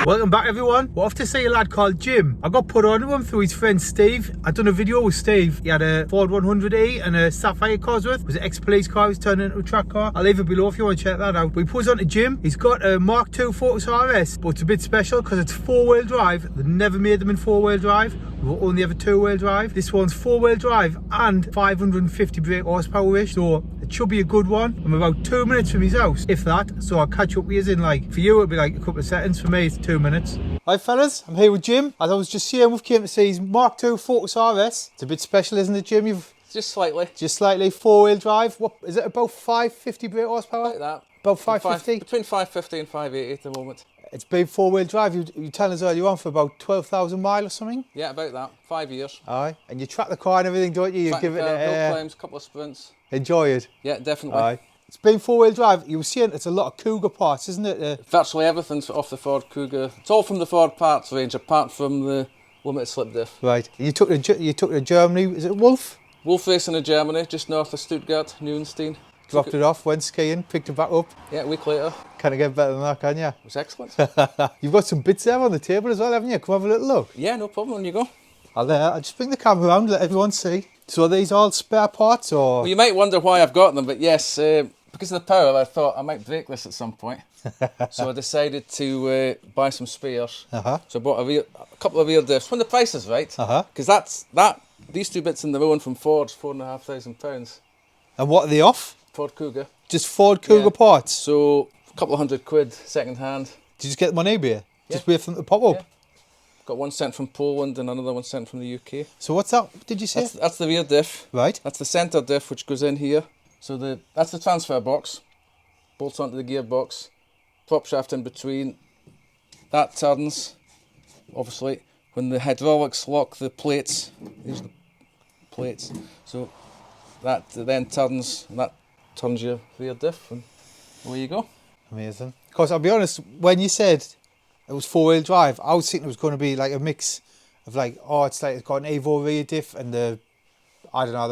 Welcome back everyone. We're off to see a lad called Jim. I got put on to him through his friend Steve. I done a video with Steve. He had a Ford 100E and a Sapphire Cosworth. It was an ex-police car. He was turned into a track car. I'll leave it below if you want to check that out. We put us on to Jim. He's got a Mark II Focus RS, but it's a bit special because it's 4-wheel drive. They've never made them in 4-wheel drive. We've only ever 2-wheel drive. This one's 4-wheel drive and 550 brake horsepower-ish. So it should be a good one. I'm about 2 minutes from his house, if that. So I'll catch up with you in like, for you it'll be like a couple of seconds. For me it's 2 minutes. Hi fellas, I'm here with Jim. As I was just saying, we've came to see his Mark II Focus RS. It's a bit special, isn't it, Jim? You've just slightly. 4-wheel drive. What is it, about 550 brake horsepower? Like that. About 550? Between 550 and 580 at the moment. It's been 4-wheel drive. You telling us earlier on for about 12,000 miles or something? Yeah, about that. 5 years. Aye. And you track the car and everything, don't you? You give it a hill climbs, couple of sprints. Enjoy it. Yeah, definitely. Aye. It's been 4-wheel drive. You were saying it's a lot of Cougar parts, isn't it? Virtually everything's off the Ford Cougar. It's all from the Ford parts range, apart from the limited slip diff. Right. You took to Germany. Is it Wolf? Wolf Racing in Germany, just north of Stuttgart, Neuenstein. Dropped it off, went skiing, picked it back up. Yeah, a week later. Can't get better than that, can you? It was excellent. You've got some bits there on the table as well, haven't you? Come have a little look. Yeah, no problem. On you go. I'll just bring the camera around, let everyone see. So are these all spare parts, or? Well, you might wonder why I've got them, but yes, because of the power, I thought I might break this at some point. So I decided to buy some spares. So I bought a couple of rear diffs when the price is right. Because these two bits in the own from Ford's £4,500. And what are they off? Ford Cougar. Just Ford Cougar parts? So a couple of £100 second hand. Did you just get them on eBay? Yeah. Just wait for them to pop up? Yeah. Got one sent from Poland and another one sent from the UK. So what's that, did you say? That's the rear diff. Right. That's the centre diff which goes in here. So that's the transfer box. Bolts onto the gearbox. Prop shaft in between. That turns, obviously, when the hydraulics lock the plates. These are the plates. So that then turns, and that turns your rear diff, and away you go. Amazing. Because I'll be honest, when you said it was 4-wheel drive, I was thinking it was going to be like a mix of like, oh, it's got an Evo rear diff and the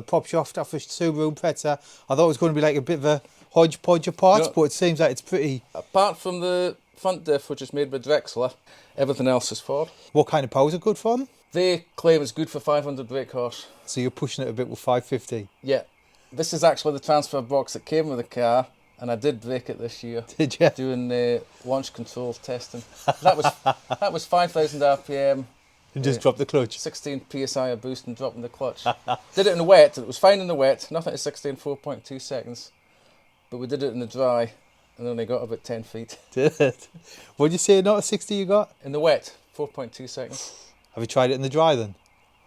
prop shaft off a Subaru Impreza. I thought it was going to be like a bit of a hodgepodge of parts, but it seems like it's pretty... Apart from the front diff, which is made by Drexler, everything else is Ford. What kind of power is it good for them? They claim it's good for 500 brake horse. So you're pushing it a bit with 550? Yeah. This is actually the transfer box that came with the car, and I did break it this year. Did you? Doing launch control testing. That was 5,000 RPM. And just drop the clutch? 16 PSI of boost and dropping the clutch. Did it in the wet, it was fine in the wet, nothing to 16, 4.2 seconds. But we did it in the dry, and only got about 10 feet. Did it? What did you say, not a 60 you got? In the wet, 4.2 seconds. Have you tried it in the dry then?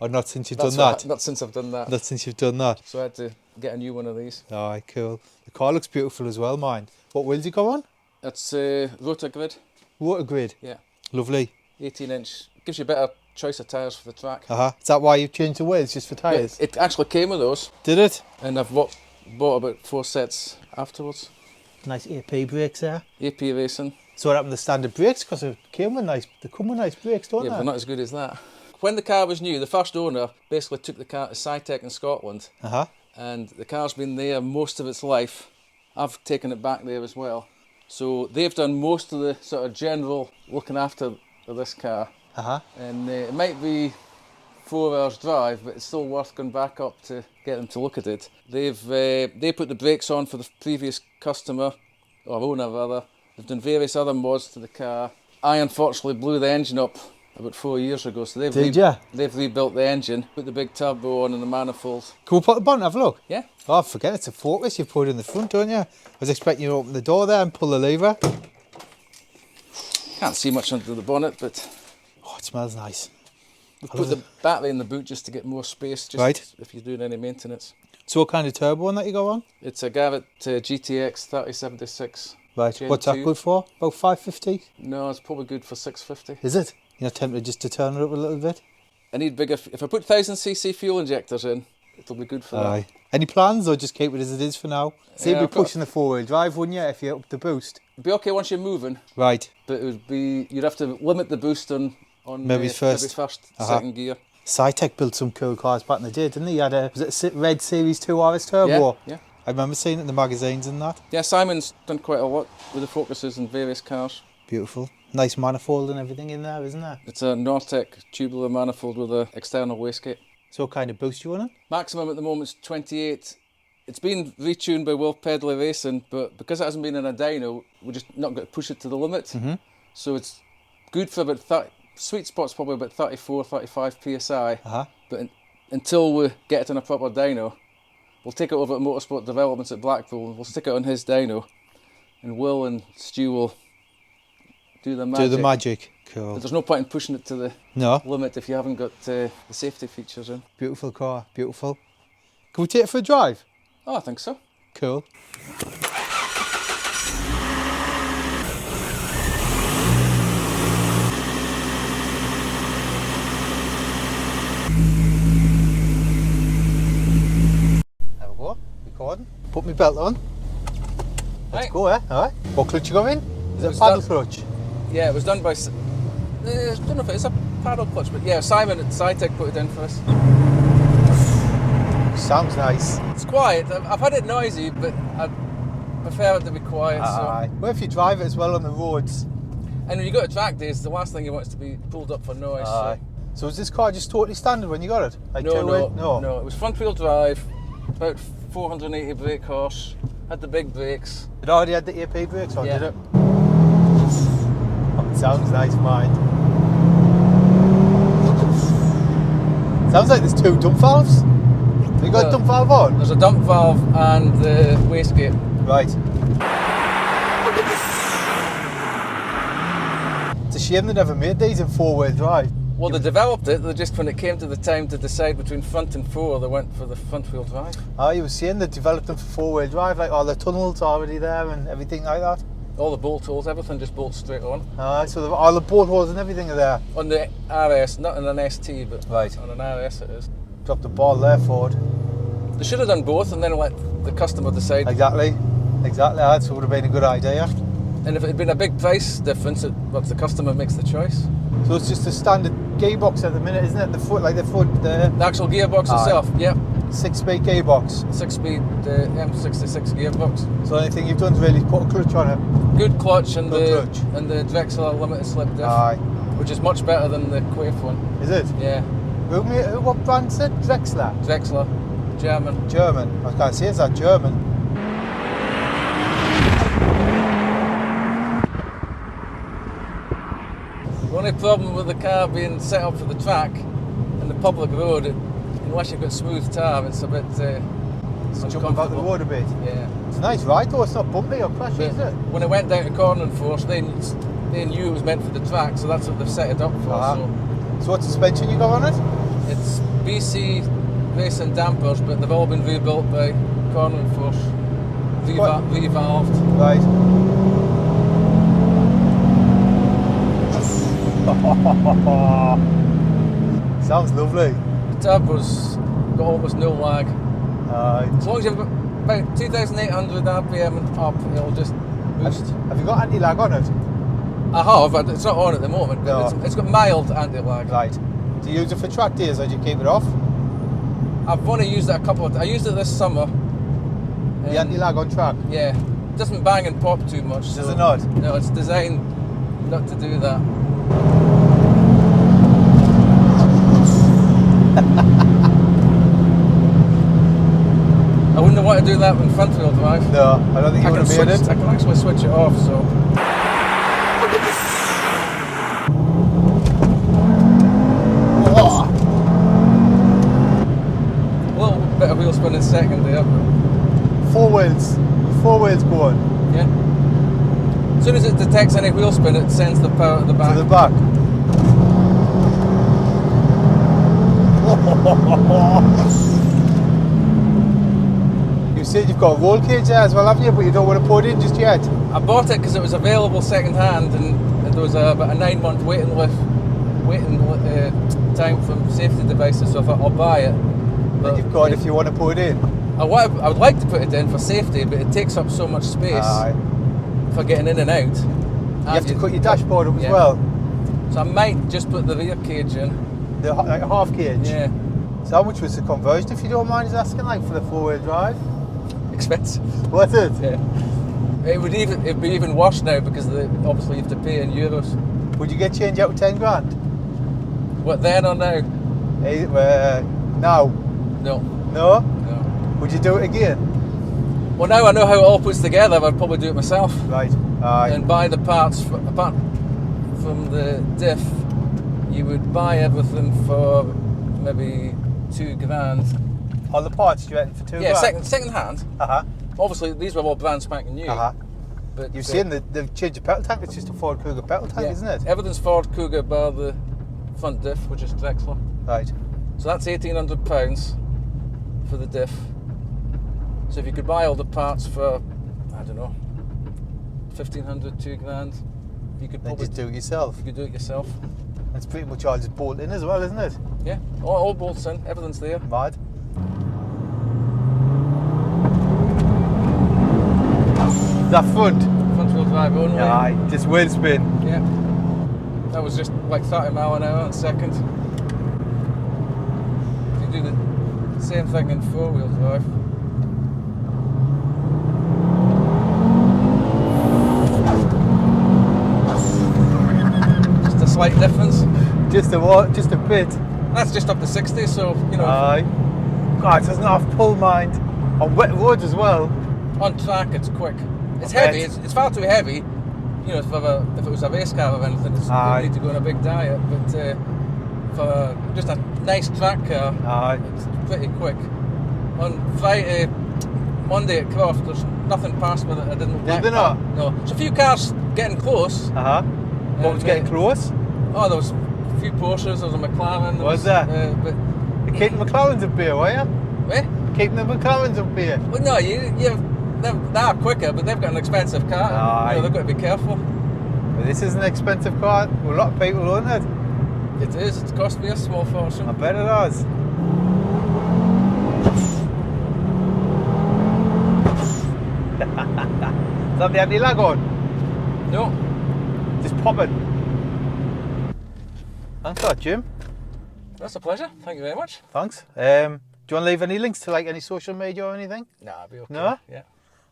Or not since you've done that? Not since I've done that. Not since you've done that? So I had to get a new one of these. Alright, cool. The car looks beautiful as well, mind. What wheels you go on? It's rotor grid. Rotor grid? Yeah. Lovely. 18-inch. Gives you a better choice of tyres for the track. Is that why you've changed the wheels, just for tyres? Yeah, it actually came with those. Did it? And I've bought about 4 sets afterwards. Nice AP brakes there. AP racing. So what happened to the standard brakes? Because they come with nice brakes, don't they? Yeah, but they're not as good as that. When the car was new, the first owner basically took the car to Cytec in Scotland. And the car's been there most of its life. I've taken it back there as well. So they've done most of the sort of general looking after of this car. And it might be 4 hours drive, but it's still worth going back up to get them to look at it. They put the brakes on for the previous customer, or owner rather. They've done various other mods to the car. I unfortunately blew the engine up about 4 years ago, so they've rebuilt the engine, put the big turbo on and the manifold. Can we put the bonnet, have a look? Yeah. Oh, forget it's a Focus you've put in the front, don't you? I was expecting you to open the door there and pull the lever. Can't see much under the bonnet, but... Oh, it smells nice. We've put the battery in the boot just to get more space, if you're doing any maintenance. So what kind of turbo one that you go on? It's a Garrett GTX 3076. Right, Gen what's 2. that good for? About 550? No, it's probably good for 650. Is it? You're not tempted just to turn it up a little bit? I need bigger, if I put 1000cc fuel injectors in, it'll be good for that. Any plans, or just keep it as it is for now? So you'd be pushing the 4-wheel drive, wouldn't you, if you up the boost? It'd be okay once you're moving. Right. But you'd have to limit the boost on maybe first, second gear. Cytec built some cool cars back in the day, didn't he? He had was it a red Series 2 RS Turbo? Yeah. I remember seeing it in the magazines and that. Yeah, Simon's done quite a lot with the Focuses and various cars. Beautiful. Nice manifold and everything in there, isn't there? It's a Nortec tubular manifold with an external wastegate. So what kind of boost you on it? Maximum at the moment is 28. It's been retuned by Wolf Pedley Racing, but because it hasn't been in a dyno, we're just not going to push it to the limit. So it's good for about 30, sweet spot's probably about 34, 35 PSI. But until we get it in a proper dyno, we'll take it over to Motorsport Developments at Blackpool, we'll stick it on his dyno, and Will and Stu will do the magic. Do the magic. Cool. But there's no point in pushing it to the limit if you haven't got the safety features in. Beautiful car, beautiful. Can we take it for a drive? Oh, I think so. Cool. There we go, recording. Put my belt on. Let's go, eh? Alright. What clutch you got in? Is it a paddle clutch? Yeah, it was done by... I don't know if it's a paddle clutch, but yeah, Simon at Cytec put it in for us. Sounds nice. It's quiet. I've had it noisy, but I prefer it to be quiet. So. Well, if you drive it as well on the roads. And when you go to track days, the last thing you want is to be pulled up for noise. So was this car just totally standard when you got it? Like no, it was front wheel drive, about 480 brake horse, had the big brakes. It already had the AP brakes on, yeah. did it? Oh, it sounds nice, mind. Sounds like there's two dump valves. Have you got a dump valve on? There's a dump valve and the wastegate. Right. It's a shame they never made these in four-wheel drive. Well, they developed it, they just when it came to the time to decide between front and four, they went for the front-wheel drive. Oh, you were saying they developed them for four-wheel drive, like all the tunnels already there and everything like that? All the bolt holes, everything just bolts straight on. So all the bolt holes and everything are there? On the RS, not in an ST, but on an RS it is. Dropped the ball there, Ford. They should have done both and then let the customer decide. Exactly, that would have been a good idea. And if it had been a big price difference, the customer makes the choice. So it's just a standard gearbox at the minute, isn't it? The actual gearbox itself, yep. 6-speed gearbox. 6-speed M66 gearbox. So the only thing you've done is really put a clutch on it. Good clutch and the Drexler limited slip diff, which is much better than the Quaife one. Is it? Yeah. What brand is it? Drexler? Drexler, German. German. I was going to say, is that German? The only problem with the car being set up for the track and the public road, unless you've got smooth tar, it's a bit jumping about the road a bit. Yeah. It's a nice ride though, it's not bumpy or crashy, is it? When it went down to cornering force, they knew it was meant for the track, so that's what they've set it up for. So what suspension you got on it? It's BC racing dampers, but they've all been rebuilt by cornering force, revalved. Right. Sounds lovely. The turbo's got almost no lag. As long as you've about 2,800 RPM and up, it'll just boost. Have you got anti-lag on it? I have, but it's not on at the moment, but it's got mild anti-lag. Right. Do you use it for track days or do you keep it off? I've only used it a couple of times. I used it this summer. The anti-lag on track? Yeah. It doesn't bang and pop too much. Does it not? No, it's designed not to do that. I wouldn't want to do that in front wheel drive. No, I don't think you would have made it. I can actually switch it off, so. A little bit of wheel spin in second there. Four wheels going. Yeah. As soon as it detects any wheel spin, it sends the power to the back. To the back. You said you've got a roll cage there as well, haven't you? But you don't want to put it in just yet. I bought it because it was available second hand, and there was about a 9-month waiting time from safety devices. So I thought I'll buy it. But you've got it if you want to put it in. I would like to put it in for safety, but it takes up so much space for getting in and out. You have to cut your dashboard up as well. So I might just put the rear cage in. Like a half cage? Yeah. So how much was the conversion, if you don't mind us asking, like for the 4-wheel drive? Expensive. Was it? Yeah. It'd be even worse now because obviously you have to pay in euros. Would you get change out of 10 grand? What, then or now? Now. No. No? No. Would you do it again? Well, now I know how it all puts together, I'd probably do it myself. Right. And buy the parts, apart from the diff, you would buy everything for maybe 2 grand. All the parts you reckon for 2 grand? Yeah, second hand. Uh-huh. Obviously, these were all brand spanking new. Uh-huh. But You've seen they've changed the petrol tank, it's just a Ford Cougar petrol tank, yeah, isn't it? Everything's Ford Cougar bar the front diff, which is Drexler. Right. So that's £1,800 for the diff. So if you could buy all the parts for, I don't know, 1,500, 2 grand, you could Then probably just do it yourself. You could do it yourself. It's pretty much all just bolt in as well, isn't it? Yeah, all bolts in, everything's there. Mad. That front? Front wheel drive only. Aye, just wheel spin. Yeah. That was just like 30 mile an hour in a second. You do the same thing in 4-wheel drive. Just a slight difference. Just a what? Just a bit. That's just up to 60, so you know. Aye. God, it doesn't have pull mind. On wet roads as well. On track, it's quick. It's I heavy. bet. It's far too heavy. You know, if it was a race car or anything, it's you need to go on a big diet. But for just a nice track car, it's pretty quick. On Friday, Monday at Croft, there's nothing past with it. I didn't. Did they not? No. There's a few cars getting close. What was getting close? Oh, there was a few Porsches. There was a McLaren. Was there? But You're keeping the McLarens up here, were you? eh? Keeping the McLarens up here. Well, no, they are quicker, but they've got an expensive car. Aye. You know, they've got to be careful. But this is an expensive car. Well, a lot of people own it. It is. It's cost me a small fortune. I bet it has. Is that the anti-lag on? No. Just popping. Thanks for that, Jim. That's a pleasure. Thank you very much. Thanks. Do you want to leave any links to like any social media or anything? Nah, I'll be okay. No? Yeah.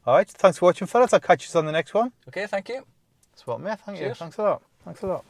Alright, thanks for watching, fellas. I'll catch you on the next one. Okay, thank you. That's what, mate. Thank you. Cheers. Thanks a lot. Thanks a lot.